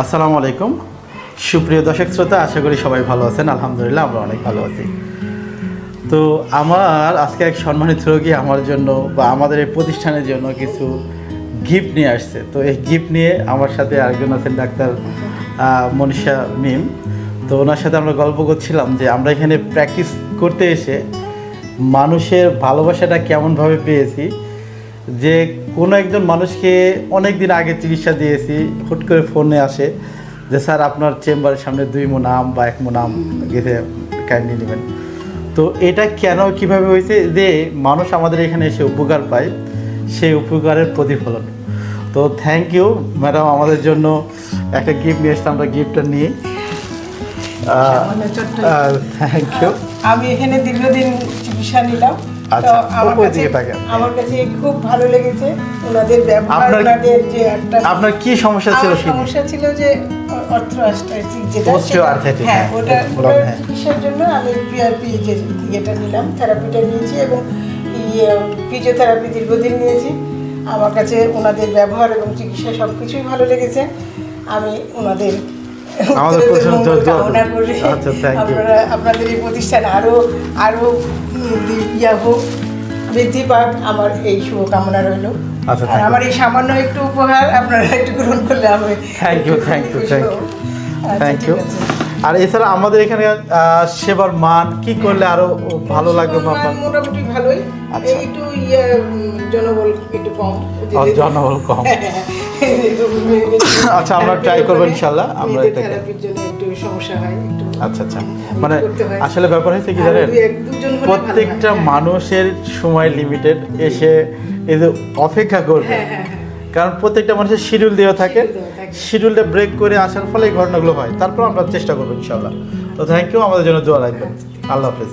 আসসালামু আলাইকুম সুপ্রিয় দর্শক শ্রোতা, আশা করি সবাই ভালো আছেন। আলহামদুলিল্লাহ আমরা অনেক ভালো আছি। তো আমার আজকে এক সম্মানিত রোগী আমার জন্য বা আমাদের এই প্রতিষ্ঠানের জন্য কিছু গিফট নিয়ে আসছে। তো এই গিফট নিয়ে আমার সাথে আরেকজন আছেন ডাক্তার মনীষা মিম। তো ওনার সাথে আমরা গল্প করছিলাম যে আমরা এখানে প্র্যাকটিস করতে এসে মানুষের ভালোবাসাটা কেমনভাবে পেয়েছি, যে কোনো একজন মানুষকে অনেক দিন আগে চিকিৎসা দিয়েছি, হুট করে ফোনে আসে যে স্যার আপনার চেম্বারের সামনে 2 মণ আম বা 1 মণ আম গেছে কাইন্ডলি নেবেন। তো এটা কেন কিভাবে হয়েছে যে মানুষ আমাদের এখানে এসে উপকার পায়, সেই উপকারের প্রতিফলন। তো থ্যাংক ইউ ম্যাডাম, আমাদের জন্য একটা গিফট নিয়ে এসেছে, আমরা গিফটটা নিয়ে থ্যাংক ইউ। আমি এখানে দীর্ঘদিন চিকিৎসা নিলাম। আচ্ছা, আমার কাছে খুব ভালো লেগেছে ওনাদের ব্যবহার। ওনাদের যে একটা আপনার কি সমস্যা ছিল? সমস্যা ছিল যে অর্থ্রাইটিস, যেটা হ্যাঁ ওটার চিকিৎসার জন্য আমি পিআরপি যে ইয়েটা নিলাম, থেরাপিটা নিয়েছি এবং ফিজিওথেরাপি দীর্ঘদিন নিয়েছি। আমার কাছে ওনাদের ব্যবহার এবং চিকিৎসা সব কিছুই ভালো লেগেছে। আমি ওনাদের আপনাদের এই প্রতিষ্ঠান আরো হোক, বৃদ্ধি পাক, আমার এই শুভকামনা রইল। আর আমার এই সামান্য একটু উপহার আপনারা একটু গ্রহণ করলে আমি থ্যাংক ইউ। আর এছাড়া আমাদের এখানে সেবার মান কি করলে আরো ভালো লাগবে? মোটামুটি ভালোই, একটু জনবল একটু কম। আচ্ছা, আমরা ট্রাই করবো ইনশাআল্লাহ। আমরা থেরাপির জন্য একটু সমস্যা হয় একটু। আচ্ছা, মানে আসলে ব্যাপার হয়েছে কি জানেন, প্রত্যেকটা মানুষের সময় লিমিটেড, এসে এই যে অপেক্ষা করবে, কারণ প্রত্যেকটা মানুষের শিডিউল দেওয়া থাকে, শিডিউলটা ব্রেক করে আসার ফলে এই ঘটনাগুলো হয়। তারপর আমরা চেষ্টা করবো ইনশাআল্লাহ। তো থ্যাংক ইউ, আমাদের জন্য দোয়া রাখবেন। আল্লাহ হাফেজ।